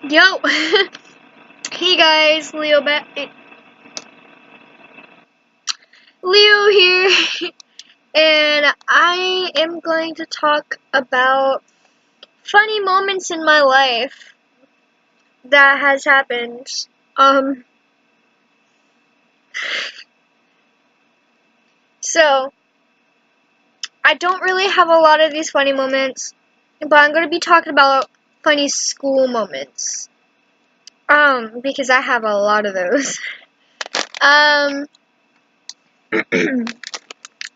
Yo! Hey guys, Leo here, and I am going to talk about funny moments in my life that has happened. So, I don't really have a lot of these funny moments, but I'm going to be talking about funny school moments. Because I have a lot of those.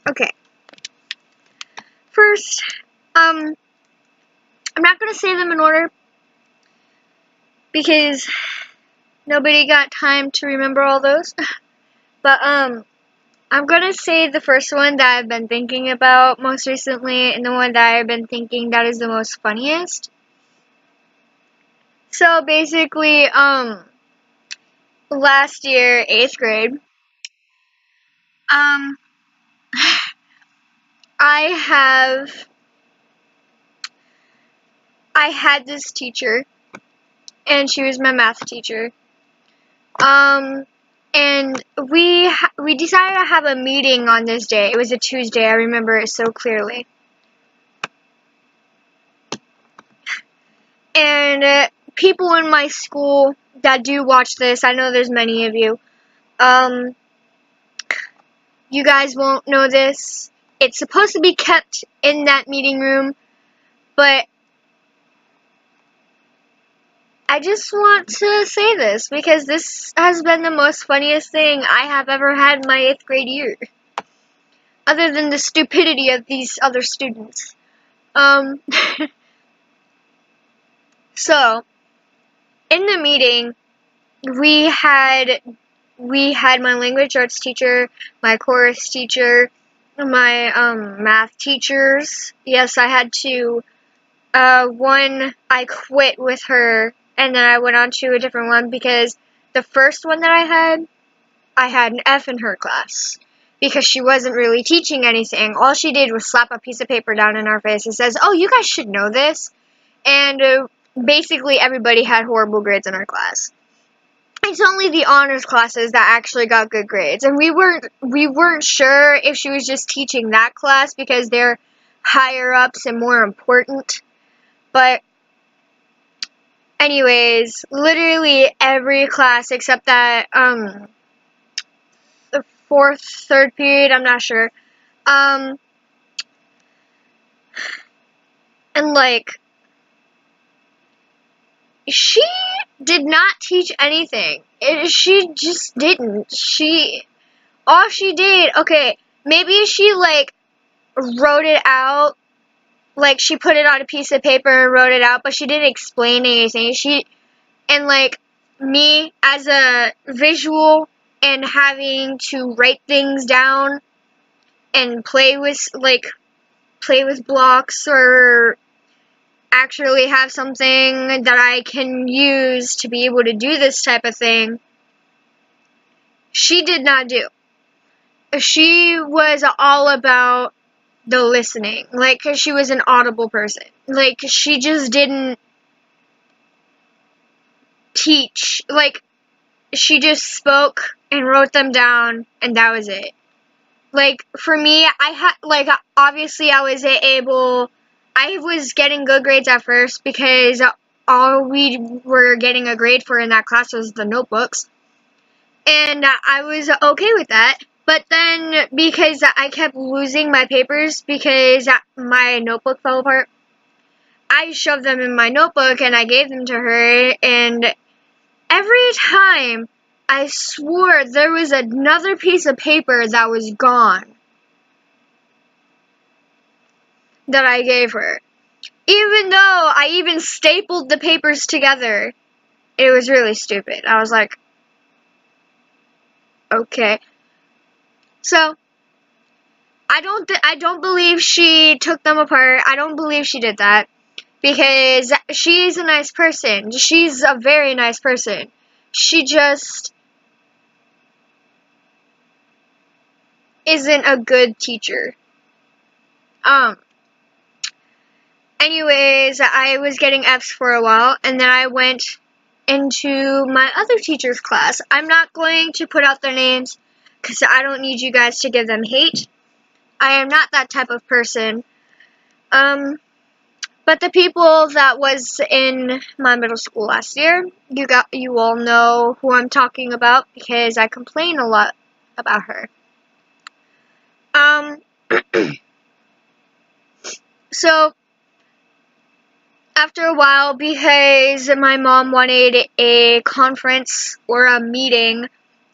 Okay. First, I'm not going to say them in order because nobody got time to remember all those. But, I'm going to say the first one that I've been thinking about most recently and the one that I've been thinking that is the most funniest. So, basically, last year, 8th grade, um, I had this teacher, and she was my math teacher. And we decided to have a meeting on this day. It was a Tuesday. I remember it so clearly. And people in my school that do watch this, I know there's many of you. You guys won't know this. It's supposed to be kept in that meeting room, but I just want to say this because this has been the most funniest thing I have ever had in my 8th grade year. Other than the stupidity of these other students. So, in the meeting, we had my language arts teacher, my chorus teacher, my math teachers. Yes, I had two. One I quit with her, and then I went on to a different one because the first one that I had an F in her class because she wasn't really teaching anything. All she did was slap a piece of paper down in our face and says, "Oh, you guys should know this," and basically everybody had horrible grades in our class. It's only the honors classes that actually got good grades, and we weren't sure if she was just teaching that class because they're higher ups and more important. But anyways, literally every class except that the third period, I'm not sure. And like she did not teach anything. She just didn't. All she did, okay, maybe she like wrote it out, like she put it on a piece of paper and wrote it out, but she didn't explain anything. And like me as a visual and having to write things down and play with blocks or actually have something that I can use to be able to do this type of thing, she did not do. She was all about the listening, like, 'cause she was an audible person. Like, she just didn't teach. Like, she just spoke and wrote them down, and that was it. Like, for me, obviously I was getting good grades at first because all we were getting a grade for in that class was the notebooks. And I was okay with that. But then, because I kept losing my papers because my notebook fell apart, I shoved them in my notebook and I gave them to her, and every time I swore there was another piece of paper that was gone that I gave her. Even though I even stapled the papers together. It was really stupid. I was like, okay. So, I don't believe she took them apart. I don't believe she did that. Because she's a nice person. She's a very nice person. She just isn't a good teacher. Anyways, I was getting Fs for a while, and then I went into my other teacher's class. I'm not going to put out their names because I don't need you guys to give them hate. I am not that type of person. But the people that was in my middle school last year, you all know who I'm talking about because I complain a lot about her. So after a while, because my mom wanted a conference or a meeting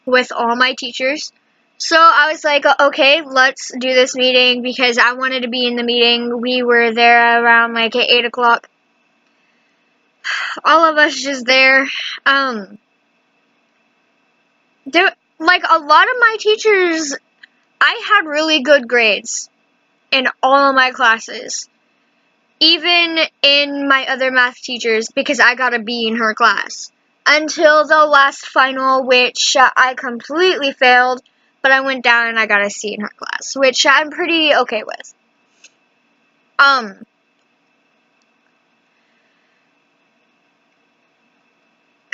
with all my teachers, so I was like, okay, let's do this meeting because I wanted to be in the meeting. We were there around like at 8 o'clock. All of us just there. Like a lot of my teachers, I had really good grades in all of my classes. Even in my other math teachers, because I got a B in her class. Until the last final, which I completely failed, but I went down and I got a C in her class, which I'm pretty okay with.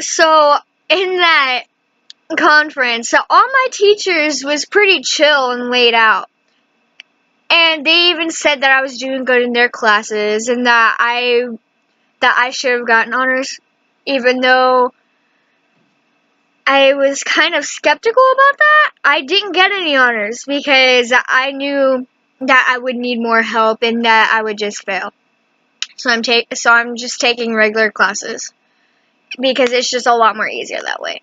So, in that conference, all my teachers was pretty chill and laid out. And they even said that I was doing good in their classes and that I should have gotten honors, even though I was kind of skeptical about that. I didn't get any honors because I knew that I would need more help and that I would just fail. So I'm just taking regular classes because it's just a lot more easier that way.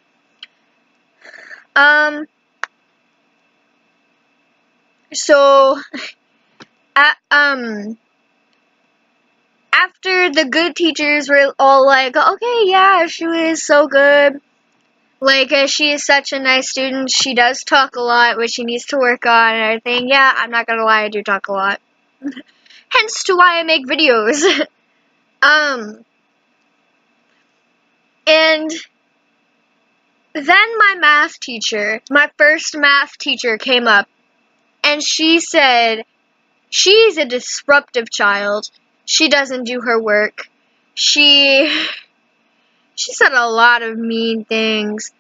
So after the good teachers were all like, okay, yeah, she was so good. Like, she is such a nice student. She does talk a lot, which she needs to work on and everything. Yeah, I'm not gonna lie, I do talk a lot. Hence to why I make videos. And then my first math teacher came up, and she said, she's a disruptive child. She doesn't do her work. She said a lot of mean things.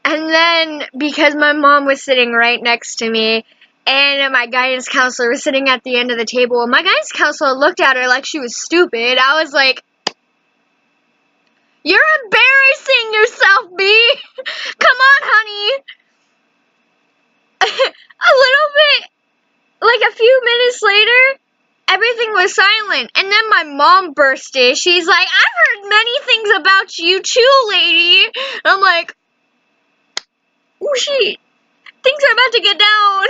And then, because my mom was sitting right next to me, and my guidance counselor was sitting at the end of the table, my guidance counselor looked at her like she was stupid. I was like, you're embarrassing yourself, B! Come on, honey! A little bit, like a few minutes later, everything was silent. And then my mom bursted. She's like, I've heard many things about you too, lady. And I'm like, oh shit, things are about to get down.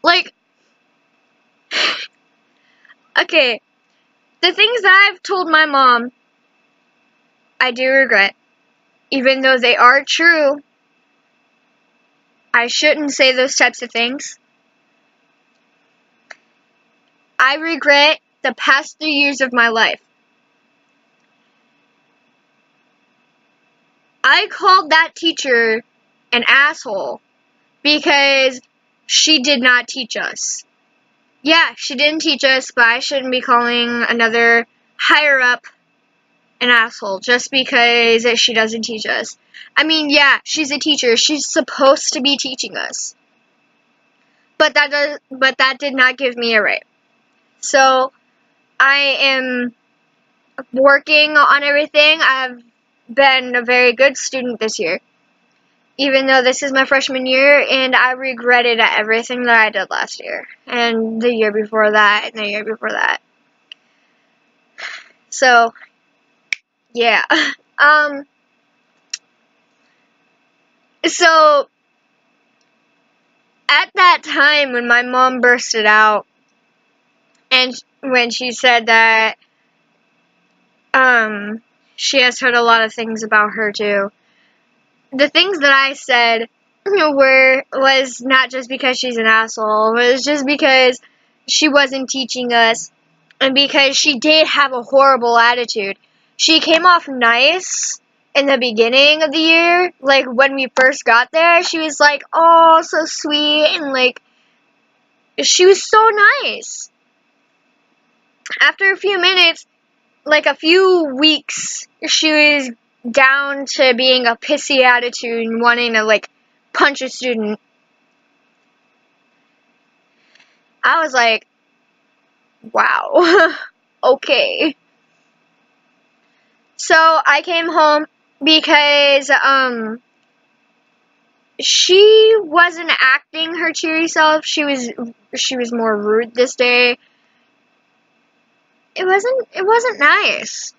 Like, okay, the things that I've told my mom, I do regret. Even though they are true, I shouldn't say those types of things. I regret the past 3 years of my life. I called that teacher an asshole because she did not teach us. Yeah, she didn't teach us, but I shouldn't be calling another higher up an asshole just because she doesn't teach us. I mean, yeah, she's a teacher. She's supposed to be teaching us. But that did not give me a right. So, I am working on everything. I've been a very good student this year. Even though this is my freshman year, and I regretted everything that I did last year. And the year before that, and the year before that. So, yeah. So, at that time when my mom bursted out, and when she said that, she has heard a lot of things about her too. The things that I said was not just because she's an asshole, it was just because she wasn't teaching us, and because she did have a horrible attitude. She came off nice in the beginning of the year, like when we first got there, she was like, oh, so sweet, and like, she was so nice. After a few minutes, like a few weeks, she was down to being a pissy attitude and wanting to like punch a student. I was like, wow, okay. So I came home because she wasn't acting her cheery self. She was more rude this day. It wasn't nice.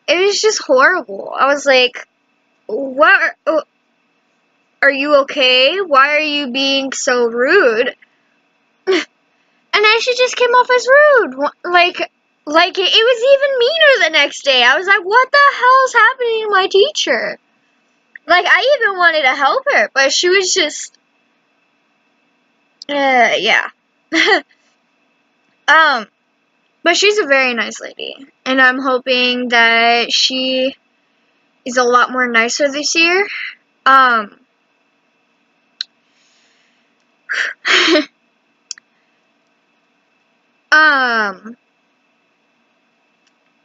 It was just horrible. I was like, what are you okay? Why are you being so rude? And then she just came off as rude. Like it was even meaner the next day. I was like, what the hell is happening to my teacher? Like, I even wanted to help her, but she was just, yeah. But she's a very nice lady, and I'm hoping that she is a lot more nicer this year.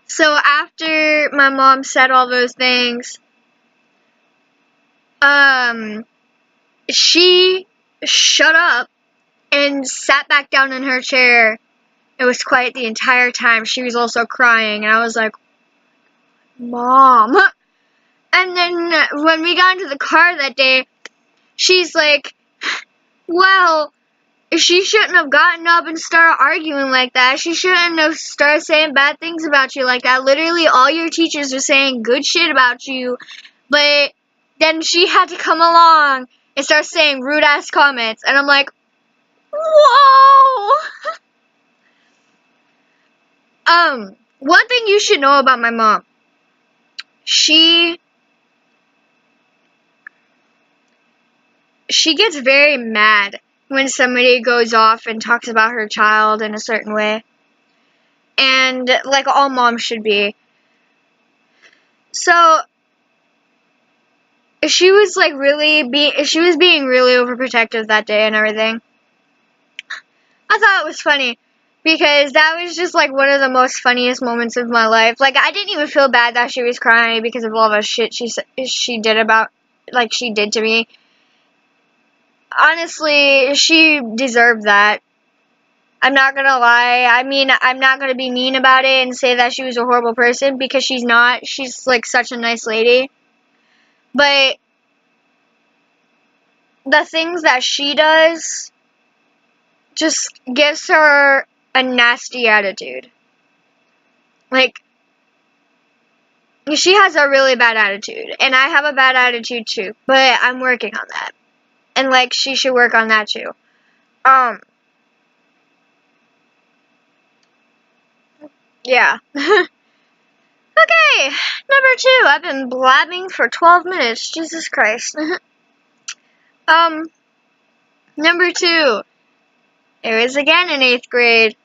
So after my mom said all those things, she shut up and sat back down in her chair. It was quiet the entire time. She was also crying, and I was like, Mom. And then when we got into the car that day, she's like, well, she shouldn't have gotten up and started arguing like that. She shouldn't have started saying bad things about you like that. Literally, all your teachers were saying good shit about you, but then she had to come along and start saying rude-ass comments. And I'm like, whoa! One thing you should know about my mom. She gets very mad when somebody goes off and talks about her child in a certain way. And like all moms should be. So she was like she was being really overprotective that day and everything. I thought it was funny because that was just like one of the most funniest moments of my life. Like, I didn't even feel bad that she was crying because of all the shit she did to me. Honestly, she deserved that. I'm not gonna lie. I mean, I'm not gonna be mean about it and say that she was a horrible person, because she's not. She's like such a nice lady. But the things that she does just gives her a nasty attitude. Like, she has a really bad attitude, and I have a bad attitude too, but I'm working on that. And like, she should work on that too. Yeah. Okay, number 2. I've been blabbing for 12 minutes. Jesus Christ. Number 2. It was again in 8th grade.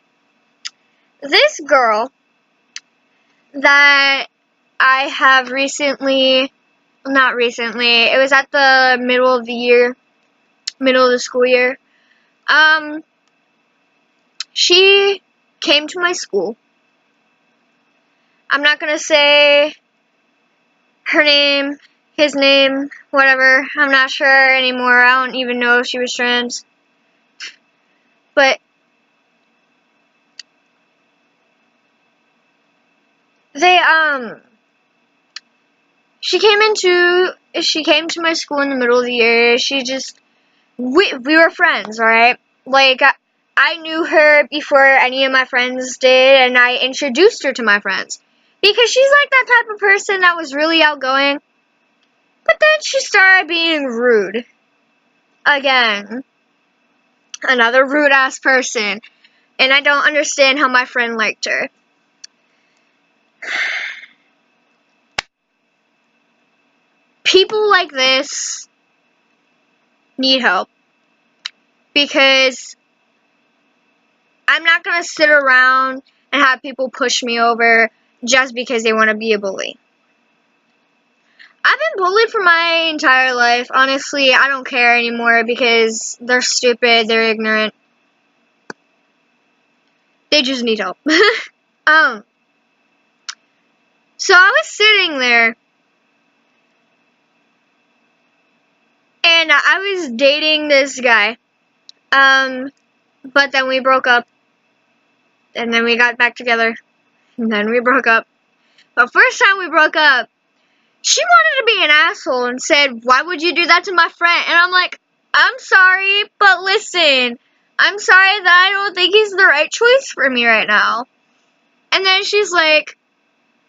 This girl that I have not recently, it was at the middle of the school year. She came to my school. I'm not gonna say her name, his name, whatever. I'm not sure anymore. I don't even know if she was trans. But she came to my school in the middle of the year. We were friends, alright? Like, I knew her before any of my friends did, and I introduced her to my friends. Because she's like that type of person that was really outgoing. But then she started being rude. Again. Another rude-ass person. And I don't understand how my friend liked her. People like this need help. Because I'm not going to sit around and have people push me over just because they want to be a bully. I've been bullied for my entire life. Honestly, I don't care anymore because they're stupid, they're ignorant. They just need help. So I was sitting there, and I was dating this guy. But then we broke up, and then we got back together, and then we broke up. But first time we broke up, she wanted to be an asshole and said, "Why would you do that to my friend?" And I'm like, "I'm sorry, but listen, I'm sorry that I don't think he's the right choice for me right now." And then she's like,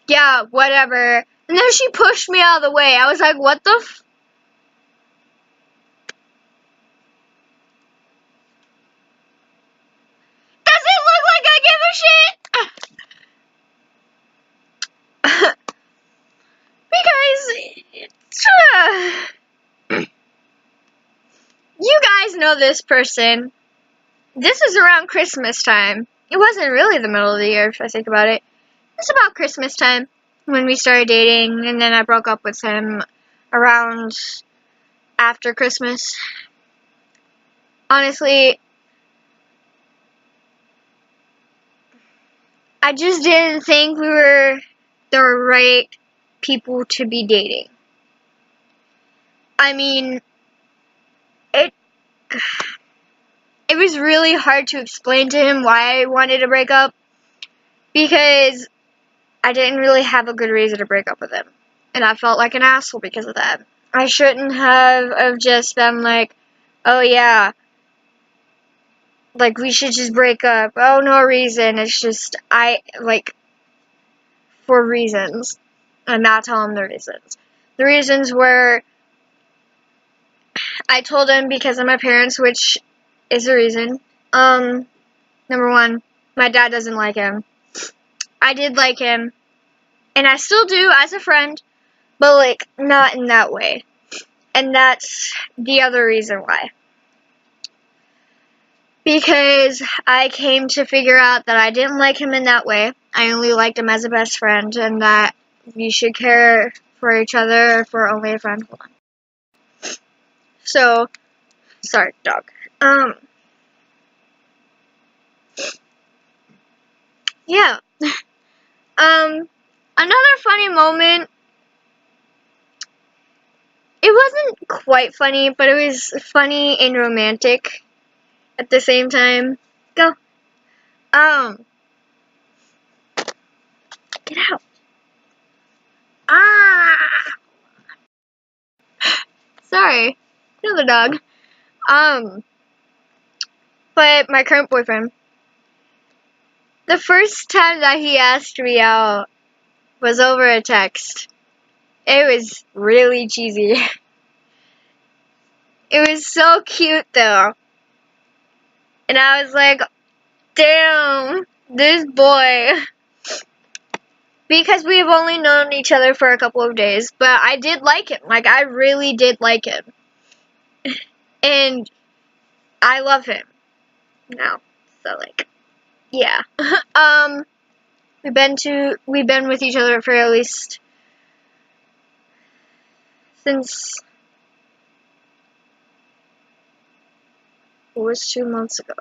"Yeah, whatever." And then she pushed me out of the way. I was like, "What the f-?" Does it look like I give a shit? Because you guys know this person. This is around Christmas time. It wasn't really the middle of the year if I think about it. It's about Christmas time when we started dating, and then I broke up with him around after Christmas. Honestly, I just didn't think we were the right people to be dating. I mean, it was really hard to explain to him why I wanted to break up, because I didn't really have a good reason to break up with him. And I felt like an asshole because of that. I shouldn't have just been like, "Oh yeah, like we should just break up." Oh, no reason. It's just, for reasons. And not tell him the reasons. The reasons were, I told him because of my parents, which is the reason. Number one, my dad doesn't like him. I did like him, and I still do as a friend, but like not in that way. And that's the other reason why. Because I came to figure out that I didn't like him in that way. I only liked him as a best friend, and that we should care for each other if we're only a friend. Hold on. So, sorry, dog. Yeah. Another funny moment. It wasn't quite funny, but it was funny and romantic at the same time. Go. Get out. Ah! Sorry. Another dog. But my current boyfriend, the first time that he asked me out was over a text. It was really cheesy. It was so cute though. And I was like, damn, this boy. Because we've only known each other for a couple of days, but I did like him. Like, I really did like him. And I love him now. So, like, yeah. We've been with each other for at least since, it was 2 months ago.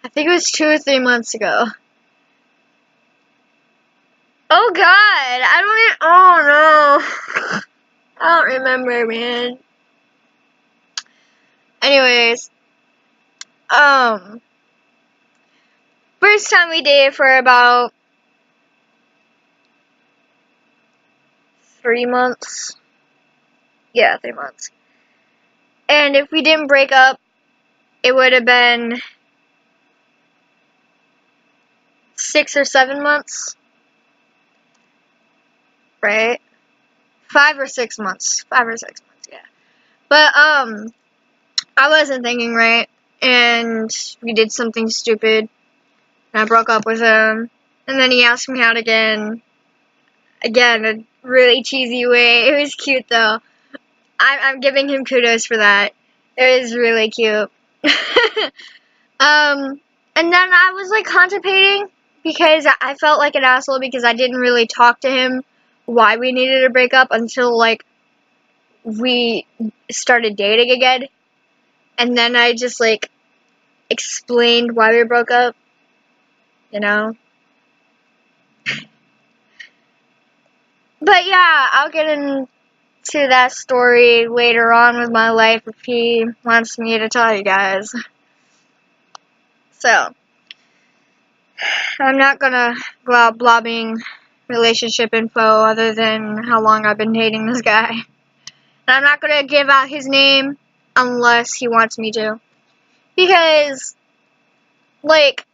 I think it was 2 or 3 months ago. Oh god, oh no. I don't remember, man. Anyways, first time we dated for about 3 months. Yeah, 3 months. And if we didn't break up, it would have been 6 or 7 months. Right? 5 or 6 months. 5 or 6 months, yeah. But, I wasn't thinking right, and we did something stupid, and I broke up with him, and then he asked me out again. Again, a really cheesy way. It was cute, though. I'm giving him kudos for that. It was really cute. And then I was, like, contemplating, because I felt like an asshole because I didn't really talk to him why we needed to break up until, like, we started dating again. And then I just, like, explained why we broke up, you know? But yeah, I'll get into that story later on with my life if he wants me to tell you guys. So, I'm not gonna go out blobbing relationship info other than how long I've been dating this guy. And I'm not gonna give out his name unless he wants me to. Because, like,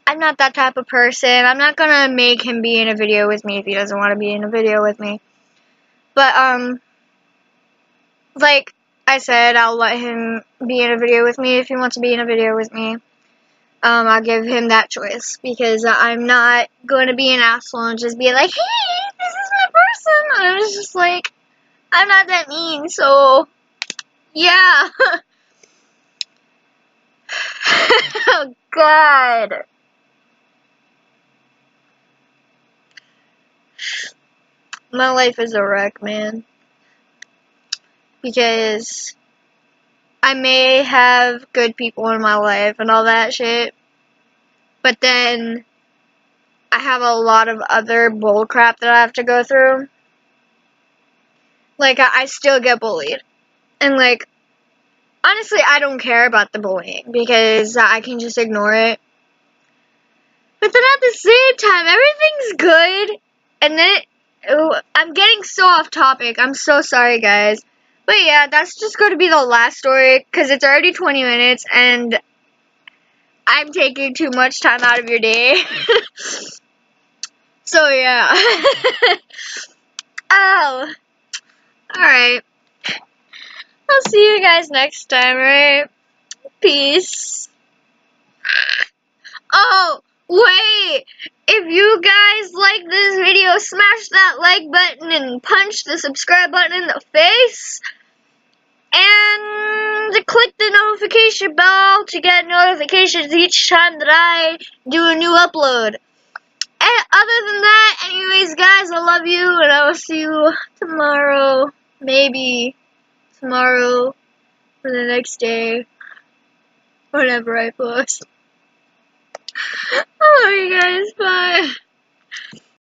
I'm not that type of person. I'm not gonna make him be in a video with me if he doesn't want to be in a video with me. But, like I said, I'll let him be in a video with me if he wants to be in a video with me. I'll give him that choice because I'm not going to be an asshole and just be like, hey, this is my person. I was just like, I'm not that mean, so yeah. Oh, God. My life is a wreck, man. Because I may have good people in my life and all that shit, but then I have a lot of other bullcrap that I have to go through. Like, I still get bullied. And, like, honestly, I don't care about the bullying because I can just ignore it. But then at the same time, everything's good. And then, I'm getting so off topic. I'm so sorry, guys. But yeah, that's just going to be the last story because it's already 20 minutes and I'm taking too much time out of your day. So yeah. Oh. Alright. I'll see you guys next time, right? Peace. Oh, wait! If you guys like this video, smash that like button and punch the subscribe button in the face. And click the notification bell to get notifications each time that I do a new upload. And other than that, anyways, guys, I love you, and I will see you tomorrow. Maybe tomorrow or the next day. Whenever I post. I love you guys. Bye.